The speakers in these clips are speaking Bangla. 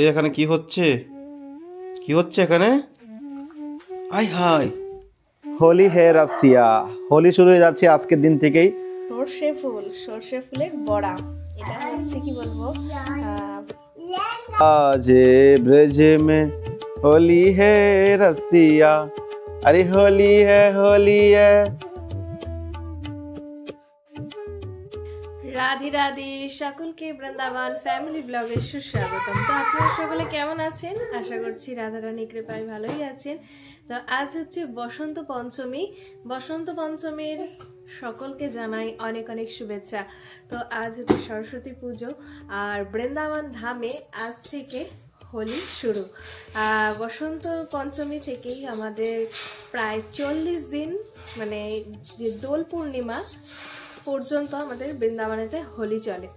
এখানে কি হচ্ছে? কি হচ্ছে এখানে? আই হাই, হোলি হে রাশিয়া। হোলি শুরু হয়ে যাচ্ছে আজকের দিন থেকেই। সর্ষে ফুলের বড়া, এটা হচ্ছে কি বলবো, আজ ব্রজ মে হোলি হে রাশিয়া, আরে হোলি হে হোলি হে। রাধে রাধে, সকলকে বৃন্দাবন ফ্যামিলি ব্লগে সুস্বাগতম। তো আপনারা সকলে কেমন আছেন? আশা করছি রাধারানী কৃপায় ভালোই আছেন। তো আজ হচ্ছে বসন্ত পঞ্চমী। বসন্ত পঞ্চমীর সকলকে জানাই অনেক অনেক শুভেচ্ছা। তো আজ হচ্ছে সরস্বতী পুজো, আর বৃন্দাবন ধামে আজ থেকে হোলি শুরু। বসন্ত পঞ্চমী থেকেই আমাদের প্রায় 40 দিন, মানে যে দোল পূর্ণিমা পর্যন্ত আমাদের বৃন্দাবনেতে হোলি চলে।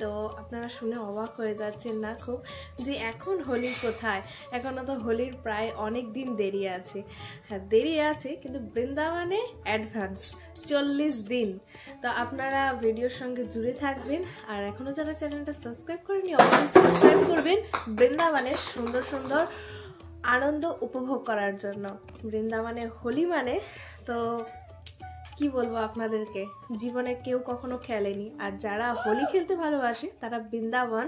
তো আপনারা শুনে অবাক হয়ে যাচ্ছেন না খুব, যে এখন হোলি কোথায়? এখনও তো হোলির প্রায় অনেক দিন দেরি আছে। হ্যাঁ, দেরি আছে, কিন্তু বৃন্দাবনে অ্যাডভান্স 40 দিন। তো আপনারা ভিডিওর সঙ্গে জুড়ে থাকবেন, আর এখনও যারা চ্যানেলটা সাবস্ক্রাইব করেনি অবশ্যই সাবস্ক্রাইব করবেন বৃন্দাবনের সুন্দর সুন্দর আনন্দ উপভোগ করার জন্য। বৃন্দাবনে হোলি মানে তো কি বলবো আপনাদেরকে, জীবনে কেউ কখনো খেলেনি। আর যারা হোলি খেলতে ভালোবাসে তারা বৃন্দাবন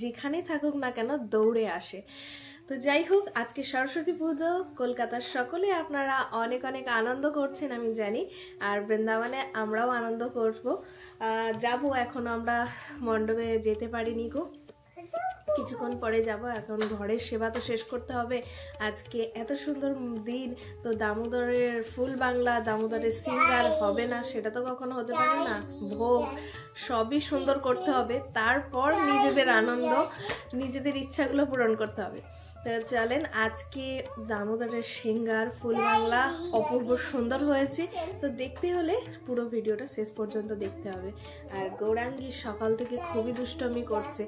যেখানেই থাকুক না কেন দৌড়ে আসে। তো যাই হোক, আজকে সরস্বতী পুজো, কলকাতার সকলে আপনারা অনেক অনেক আনন্দ করছেন আমি জানি, আর বৃন্দাবনে আমরাও আনন্দ করব। যাবো, এখনো আমরা মণ্ডপে যেতে পারিনি গো, কিছুক্ষণ পরে যাব। এখন ঘরের সেবা তো শেষ করতে হবে। আজকে এত সুন্দর দিন, তো দামোদরের ফুল বাংলা, দামোদরের সিঙ্গার হবে না সেটা তো কখনো হতে পারে না। ভোগ সবই সুন্দর করতে হবে, তারপর নিজেদের আনন্দ, নিজেদের ইচ্ছাগুলো পূরণ করতে হবে। তো চলেন, আজকে দামোদরের সিঙ্গার ফুল বাংলা অপূর্ব সুন্দর হয়েছে। তো দেখতে হলে পুরো ভিডিওটা শেষ পর্যন্ত দেখতে হবে। আর গৌরাঙ্গী সকাল থেকে খুবই দুষ্টমি করছে,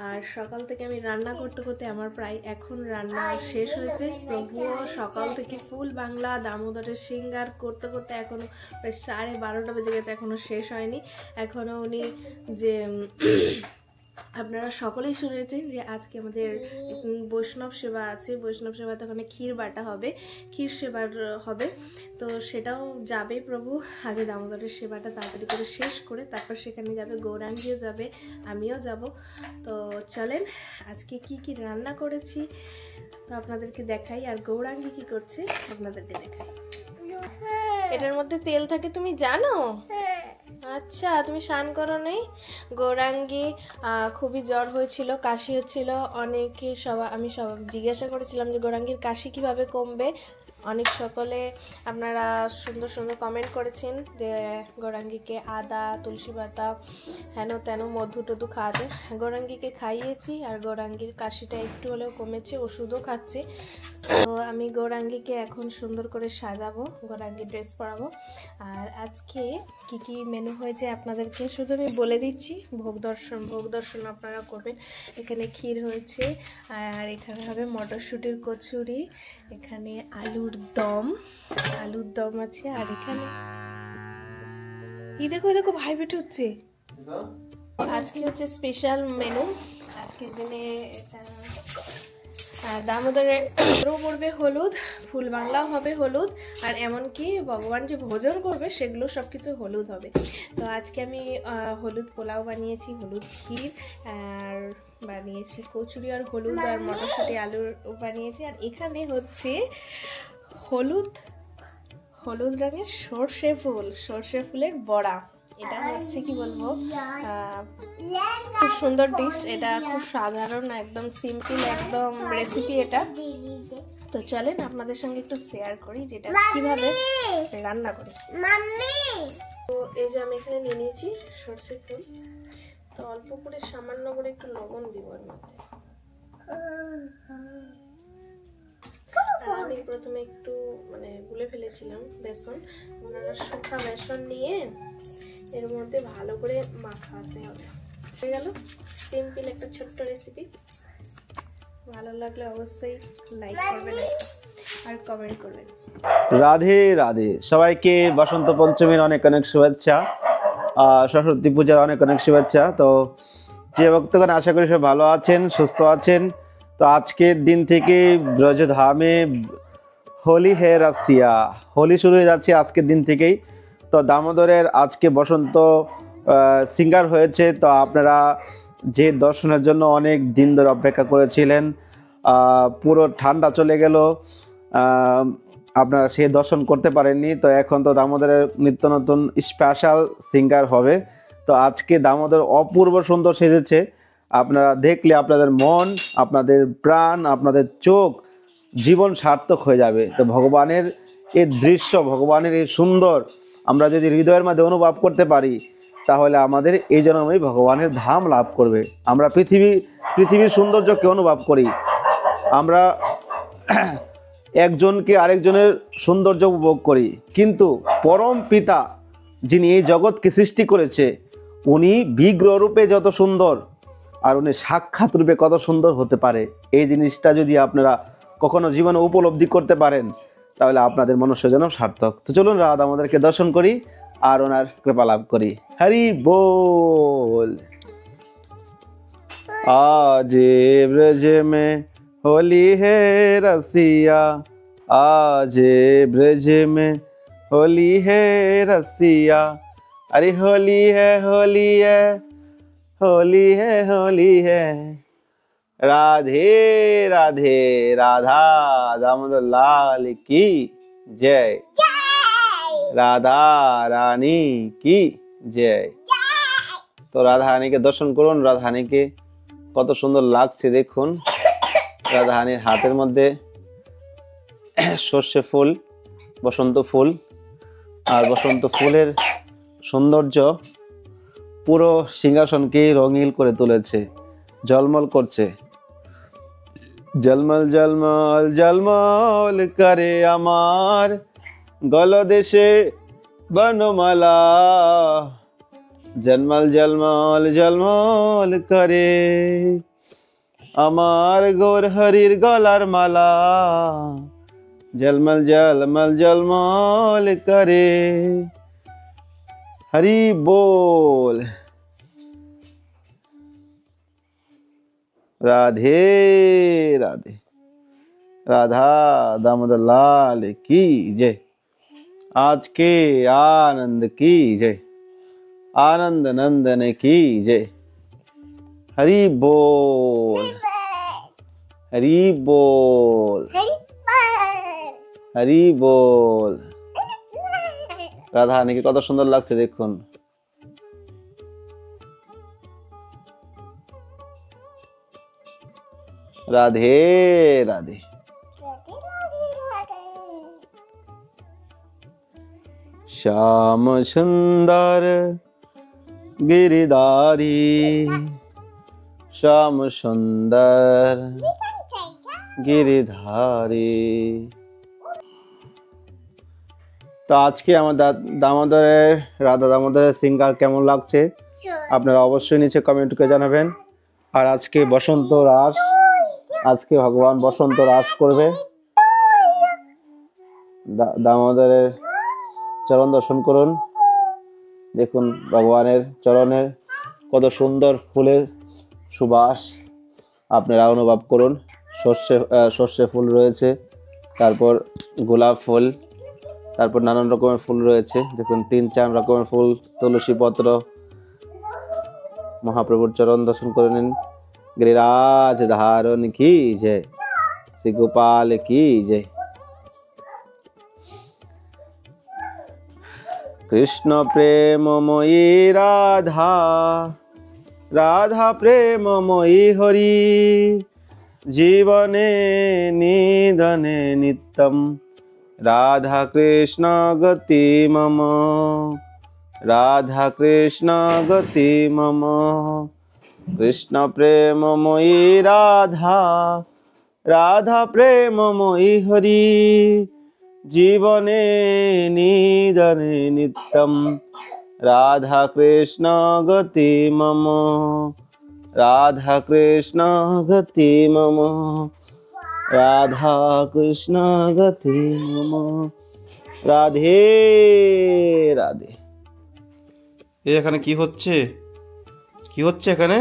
আর সকাল থেকে আমি রান্না করতে করতে আমার প্রায় এখন রান্না শেষ হয়েছে। প্রভুও সকাল থেকে ফুল বাংলা দামোদরের সিঙ্গার করতে করতে এখনো প্রায় 12:30 বেজে গেছে, এখনো শেষ হয়নি। এখনো উনি যে আপনারা সকলেই শুনেছেন যে আজকে আমাদের বৈষ্ণব সেবা আছে, বৈষ্ণব সেবাতে ওখানে ক্ষীর বাটা হবে, ক্ষীর সেবার হবে। তো সেটাও যাবে প্রভু। আগে দামোদরের সেবাটা তাড়াতাড়ি করে শেষ করে তারপর সেখানে যাবে, গৌরাঙ্গীও যাবে, আমিও যাব। তো চলেন, আজকে কি কি রান্না করেছি তো আপনাদেরকে দেখাই, আর গৌরাঙ্গী কি করছে আপনাদেরকে দেখাই। এটার মধ্যে তেল থাকে, তুমি জানো? আচ্ছা, তুমি স্নান করো নাই? গৌরাঙ্গী খুবই জ্বর হয়েছিল, কাশি হচ্ছিল অনেকে, আমি জিজ্ঞাসা করেছিলাম যে গৌরাঙ্গীর কাশি কিভাবে কমবে। অনেক সকলে আপনারা সুন্দর সুন্দর কমেন্ট করেছেন যে গৌরাঙ্গীকে আদা, তুলসী পাতা, হেন তেন মধু টধু খাওয়াতে। গৌরাঙ্গীকে খাইয়েছি, আর গৌরাঙ্গীর কাশিটা একটু হলেও কমেছে, ওষুধও খাচ্ছে। তো আমি গৌরাঙ্গীকে এখন সুন্দর করে সাজাবো, গৌরাঙ্গীর ড্রেস পরাবো। আর আজকে কি কি মেনু হয়েছে আপনাদেরকে শুধু আমি বলে দিচ্ছি, ভোগ দর্শন আপনারা করবেন। এখানে ক্ষীর হয়েছে, আর এখানে হবে মটরশুঁটির কচুরি, এখানে আলুর দম আছে, আর এখানে দেখো ভাই বেটে হচ্ছে। আজকে হচ্ছে স্পেশাল মেনু আজকের দিনে। এটা দামোদরে পড়বে হলুদ, ফুল বাংলাও হবে হলুদ, আর এমনকি ভগবান যে ভোজন করবে সেগুলো সব কিছু হলুদ হবে। তো আজকে আমি হলুদ পোলাও বানিয়েছি, হলুদ ক্ষীর, আর বানিয়েছি কচুরি আর হলুদ, আর মটরশুঁটি আলুর বানিয়েছি। আর এখানে হচ্ছে হলুদ রঙের সর্ষে ফুলের বড়া। এটা হচ্ছে কি বলবো, খুব সুন্দর ডিশ, এটা খুব সাধারণ, একদম সিম্পল একদম রেসিপি এটা। তো চলেন আপনাদের সঙ্গে একটু শেয়ার করি যেটা কিভাবে রান্না করি। তো এই যে আমি এখানে নিয়ে নিয়েছি সর্ষে ফুল, তো অল্প করে সামান্য করে একটু লবণ দিব এর মধ্যে। আমি প্রথমে একটু গুলে ফেলেছিলাম বেসন, আপনারা শুকনা বেসন নিয়ে এর মধ্যে ভালো করে মাখাতে হবে। হয়ে গেল সিম্পল একটা ছোট্ট রেসিপি। ভালো লাগলে অবশ্যই লাইক করবেন আর কমেন্ট করবেন। রাধে রাধে, সবাইকে বসন্ত পঞ্চমীর অনেক অনেক শুভেচ্ছা, সরস্বতী পূজার অনেক অনেক শুভেচ্ছা। তো প্রিয় ভক্তগণ, আশা করি সব ভালো আছেন, সুস্থ আছেন। তো আজকের দিন থেকে ব্রজধামে হোলি হে রাশিয়া, হোলি শুরু হয়ে যাচ্ছে আজকের দিন থেকেই। তো দামোদরের আজকে বসন্ত সিঙ্গার হয়েছে। তো আপনারা যে দর্শনের জন্য অনেক দিন ধরে অপেক্ষা করেছিলেন, পুরো ঠান্ডা চলে গেল, আপনারা সে দর্শন করতে পারেননি। তো এখন তো দামোদরের নিত্য নতুন স্পেশাল সিঙ্গার হবে। তো আজকে দামোদর অপূর্ব সুন্দর সেজেছে। আপনারা দেখলে আপনাদের মন, আপনাদের প্রাণ, আপনাদের চোখ, জীবন সার্থক হয়ে যাবে। তো ভগবানের এই দৃশ্য, ভগবানের এই সুন্দর আমরা যদি হৃদয়ের মধ্যে অনুভব করতে পারি, তাহলে আমাদের এই জন্মই ভগবানের ধাম লাভ করবে। আমরা পৃথিবীর সৌন্দর্যকে অনুভব করি, আমরা একজনকে আরেকজনের সৌন্দর্য উপভোগ করি, কিন্তু পরম পিতা যিনি এই জগৎকে সৃষ্টি করেছে, উনি বিগ্রহ রূপে যত সুন্দর, আর উনি সাক্ষাৎ রূপে কত সুন্দর হতে পারে, এই জিনিসটা যদি আপনারা কখনো জীবনে উপলব্ধি করতে পারেন, তাহলে আপনাদের মনুষ্য জন্ম সার্থক। তো চলুন রাধা আমাদেরকে দর্শন করি আর ওনার কৃপা লাভ করি। হরি बोल। आज ब्रज में होली है रसिया, आज ब्रज में होली है रसिया। अरे होली है, होली है, होली है, होली है। राधे राधे, राधा दामोदर लाल की जय, রাধা রানী কি জয়। তো রাধা রানীকে দর্শন করুন। রাধা রানীকে কত সুন্দর লাগছে দেখুন। রাধা রানীর হাতের মধ্যে সর্ষে ফুল, বসন্ত ফুল, আর বসন্ত ফুলের সৌন্দর্য পুরো সিংহাসনকে রঙিন করে তুলেছে, ঝলমল করছে। ঝলমল ঝলমল ঝলমল করে আমার গলদেশে বনমালা, ঝলমল ঝলমল ঝলমল করে আমার গৌর হরির গলার মালা, ঝলমল ঝলমল ঝলমল করে। হরি बोल। राधे राधे, राधा दामोदर लाल की जय। आज के आनंद की जय, आनंद नंदन की जय। हरि बोल, हरि बोल, हरि बोल। রাধা রানীকে কত সুন্দর লাগছে দেখুন। রাধে রাধে। श्याम सुंदर गिरिधारी, श्याम सुंदर गिरिधारी। তো আজকে আমার দামোদরের, রাধা দামোদরের সিঙ্গার কেমন লাগছে আপনারা অবশ্যই নিচে কমেন্ট করে জানাবেন। আর আজকে বসন্ত রাস, আজকে ভগবান বসন্ত রাস করবে। দামোদরের চরণ দর্শন করুন, দেখুন ভগবানের চরণের কত সুন্দর ফুলের সুবাস আপনারা অনুভব করুন। সর্ষে ফুল রয়েছে, তারপর গোলাপ ফুল, তারপর নানান রকমের ফুল রয়েছে। দেখুন 3-4 রকমের ফুল, তুলসী পত্র। মহাপ্রভুর চরণ দর্শন করে নিন। गिरिराज धारण की जय, श्री गोपाल की जय। कृष्ण प्रेममयी राधा, राधा प्रेममयी हरि, जीवने निधने नित्यम, राधा कृष्ण गति मम, राधा कृष्ण गति मम। कृष्ण प्रेममयी राधा, राधा प्रेममयी हरि, जीवने निधने नित्यम, राधा कृष्ण गति मम, राधा कृष्ण गति मम, राधा कृष्ण गति मम। राधे राधे। এখানে কি হচ্ছে, কি হচ্ছে এখানে?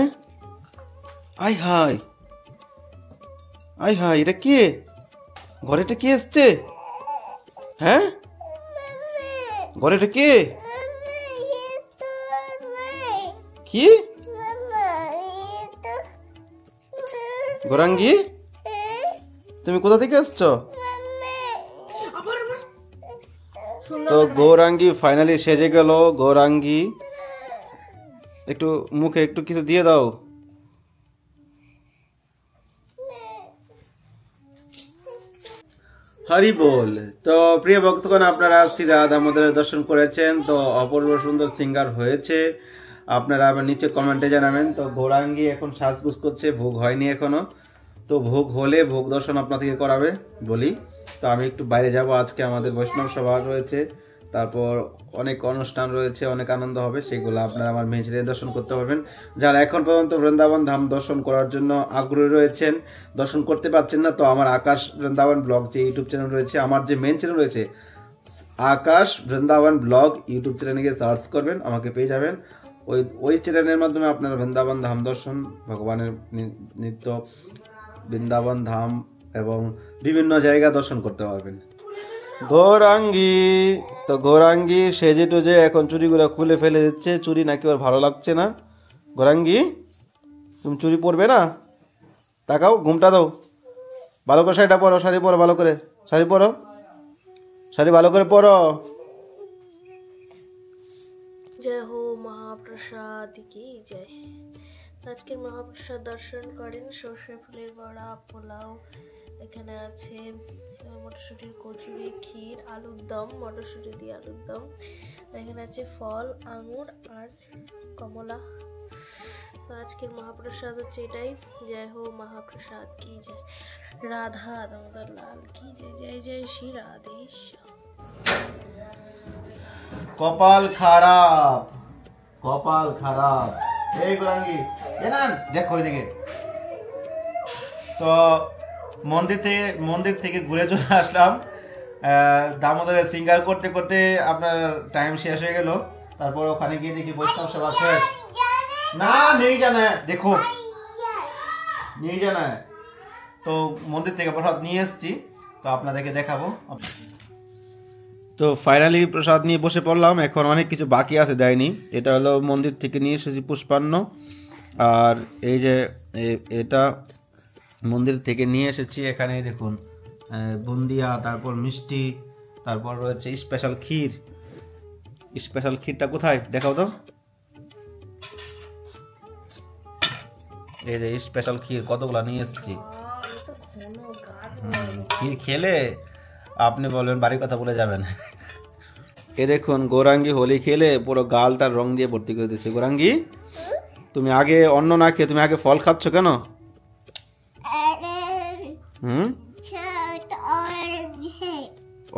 আয় হায়, আয় হায়, এটা কে? ঘরে এটা কে এসছে? হ্যাঁ, ঘরে এটা কে? কি গৌরাঙ্গী, তুমি কোথা থেকে এসছো? তো গৌরাঙ্গী ফাইনালি সেজে গেল। গৌরাঙ্গী, একটু মুখে একটু কিছু দিয়ে দাও। হরি বল। তো প্রিয় ভক্তগণ, আপনারা শ্রী রাধা দামোদরের দর্শন করেছেন। তো অপূর্ব সুন্দর সিঙ্গার হয়েছে। আপনারা আবার নিচে কমেন্টে জানাবেন। তো গৌরাঙ্গী এখন সাজগুজ করছে, ভোগ হয়নি এখনো। তো ভোগ হলে ভোগ দর্শন আপনাদেরকে করাবে বলি। তো আমি একটু বাইরে যাব, আজকে আমাদের বৈষ্ণব সভা রয়েছে, তারপর অনেক অনুষ্ঠান রয়েছে, অনেক আনন্দ হবে, সেগুলো আপনারা আমার মেয়ে ছেলে দর্শন করতে পারবেন। যারা এখন পর্যন্ত বৃন্দাবন ধাম দর্শন করার জন্য আগ্রহী রয়েছেন, দর্শন করতে পারছেন না, তো আমার আকাশ বৃন্দাবন ব্লগ যে ইউটিউব চ্যানেল রয়েছে, আমার যে মেন চ্যানেল রয়েছে আকাশ বৃন্দাবন ব্লগ ইউটিউব চ্যানেলে গিয়ে সার্চ করবেন, আমাকে পেয়ে যাবেন। ওই চ্যানেলের মাধ্যমে আপনারা বৃন্দাবন ধাম দর্শন, ভগবানের নিত্য বৃন্দাবন ধাম এবং বিভিন্ন জায়গা দর্শন করতে পারবেন। গৌরাঙ্গী, তো গৌরাঙ্গী সেজে টুজে এখন চুড়িগুলো খুলে ফেলে দিচ্ছে। চুড়ি নাকি ওর ভালো লাগছে না। গৌরাঙ্গী, তুমি চুড়ি পরবে না? তাকাও, ঘুমটা দাও, ভালো করে শাড়িটা পরো, শাড়ি পরো ভালো করে, শাড়ি পরো, শাড়ি ভালো করে পরো। জয় হো মহাপ্রসাদ কি জয়। আজকের মহাপ্রসাদ দর্শন করেন। সর্ষে ফুলের বড়া, পোলাও, এখানে আছে মটরশুঁটির কচুরি, ক্ষীর, আলুর দম, মটরশুঁটি দিয়ে আলুর দম, এখানে আছে ফল, আঙুর আর কমলা। তো আজকের মহাপ্রসাদ হচ্ছে এটাই। জয় হো মহাপ্রসাদ কি জয়। রাধা দামোদর লাল কি জয়। জয় জয় শ্রী রাধেশ্যাম। কপাল খারাপ, কপাল খারাপ। এই গৌরাঙ্গী, এ না দেখো ওইদিকে। তো মন্দির থেকে ঘুরে চলে আসলাম। দামোদরের সিঙ্গার করতে করতে আপনার টাইম শেষ হয়ে গেল। তারপর ওখানে গিয়ে দেখি বৈষ্ণব সেবা শেষ। না, নেই জানা, দেখো নেই জানা। তো মন্দির থেকে প্রসাদ নিয়ে এসেছি, তো আপনাদেরকে দেখাবো। তো ফাইনালি প্রসাদ নিয়ে বসে পড়লাম। এখন অনেক কিছু বাকি আছে, দেয়নি। এটা হলো মন্দির থেকে নিয়ে এসেছি পুষ্পান্ন, আর এই যে এটা মন্দির থেকে নিয়ে এসেছি। এখানে দেখুন বুন্দিয়া, তারপর মিষ্টি, তারপর রয়েছে স্পেশাল ক্ষীর। স্পেশাল ক্ষীরটা কোথায় দেখাও তো। এই যে স্পেশাল ক্ষীর কতগুলা নিয়ে এসেছি। ক্ষীর খেলে আপনি বলবেন বাড়ির কথা বলে যাবেন। এ দেখুন, গৌরাঙ্গী হোলি খেলে পুরো গালটার রং দিয়ে ভর্তি করে দিচ্ছে। গৌরাঙ্গী, তুমি আগে অন্ন না খেয়ে তুমি আগে ফল খাচ্ছ কেন?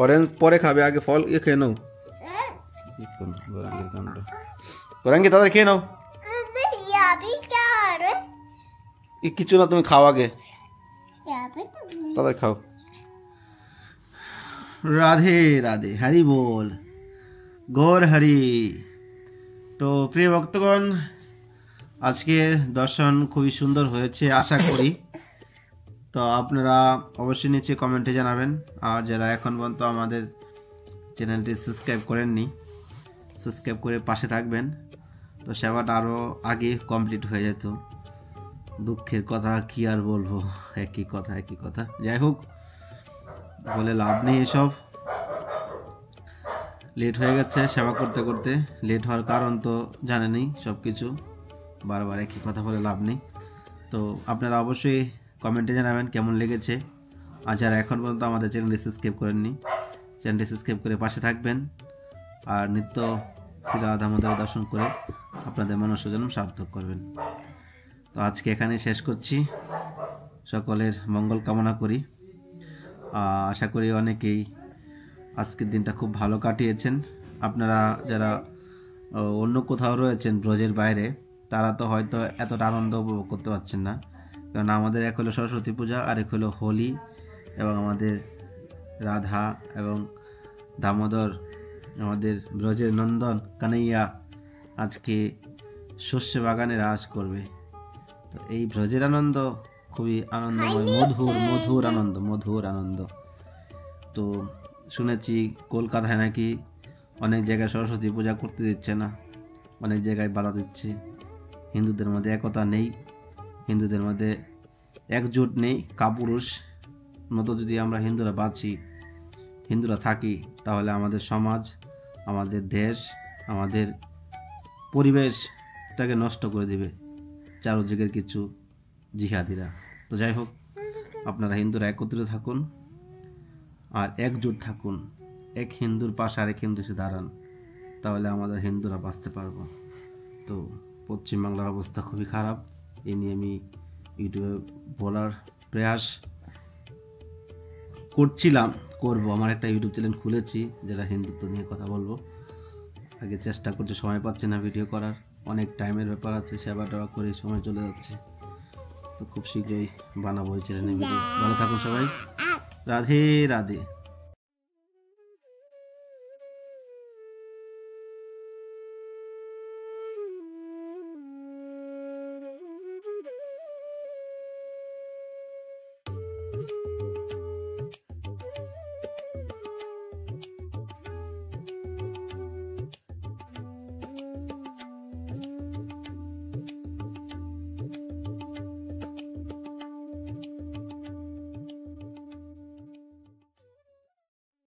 অরেঞ্জ পরে খাবে, আগে ফল খেয়ে নাও। গৌরাঙ্গী তাদের খেয়ে নাও, কিছু না, তুমি খাও আগে, তাদের খাও। রাধে রাধে, হরি বল, গৌর হরি। তো প্রিয় ভক্তগণ, আজকের দর্শন খুবই সুন্দর হয়েছে আশা করি। তো আপনারা অবশ্যই নিচে কমেন্টে জানাবেন। আর যারা এখন পর্যন্ত আমাদের চ্যানেলটি সাবস্ক্রাইব করেননি, সাবস্ক্রাইব করে পাশে থাকবেন। তো সেবাটা আরও আগে কমপ্লিট হয়ে যেত। দুঃখের কথা কি আর বলবো, একই কথা। যাই হোক, বলে লাভ নেই, এসব লেট হয়ে গেছে সেবা করতে করতে। লেট হওয়ার কারণ তো জানেনই, সব কিছু বারবার একই কথা বলে লাভ নেই। তো আপনারা অবশ্যই কমেন্টে জানাবেন কেমন লেগেছে। আর যারা এখন পর্যন্ত আমাদের চ্যানেলটি সাবস্ক্রাইব করেননি, চ্যানেলটি সাবস্ক্রাইব করে পাশে থাকবেন। আর নিত্য শ্রী রাধা দামোদর দর্শন করে আপনাদের মনুষ্যজন্ম সার্থক করবেন। তো আজকে এখানে শেষ করছি। সকলের মঙ্গল কামনা করি। আশা করি অনেকেই আজকের দিনটা খুব ভালো কাটিয়েছেন। আপনারা যারা অন্য কোথাও রয়েছেন ব্রজের বাইরে, তারা তো হয়তো এতটা আনন্দ উপভোগ করতে পারছেন না, কারণ আমাদের এক হলো সরস্বতী পূজা, আর এক হলো হোলি, এবং আমাদের রাধা এবং দামোদর, আমাদের ব্রজের নন্দন কানাইয়া আজকে শস্য বাগানে রাজ করবে। তো তো এই ব্রজের আনন্দ খুবই আনন্দময়, মধুর আনন্দ। তো শুনেছি কলকাতায় নাকি অনেক জায়গায় সরস্বতী পূজা করতে দিচ্ছে না, অনেক জায়গায় বাধা দিচ্ছে। হিন্দুদের মধ্যে একতা নেই, হিন্দুদের মধ্যে একজোট নেই। কাপুরুষ মতো যদি আমরা হিন্দুরা বাঁচি, হিন্দুরা থাকি, তাহলে আমাদের সমাজ, আমাদের দেশ, আমাদের পরিবেশটাকে নষ্ট করে দিবে চারদিকের কিছু জিহাদিরা। তো যাই হোক, আপনারা হিন্দুরা একত্রিত থাকুন আর একজোট থাকুন, এক হিন্দুর পাশে আরেক হিন্দু এসে দাঁড়ান, তাহলে আমাদের হিন্দুরা বাঁচতে পারবো। তো পশ্চিমবাংলার অবস্থা খুবই খারাপ, এই নিয়ে আমি ইউটিউবে বলার প্রয়াস করবো। আমার একটা ইউটিউব চ্যানেল খুলেছি, যেটা হিন্দুত্ব নিয়ে কথা বলবো। আগে চেষ্টা করছি, সময় পাচ্ছি না ভিডিও করার, অনেক টাইমের ব্যাপার আছে, সেবা টেবা করে সময় চলে যাচ্ছে। তো খুব শীঘ্রই বানাবো এই চ্যানেলে ভিডিও। ভালো থাকুন সবাই, রাধে রাধে।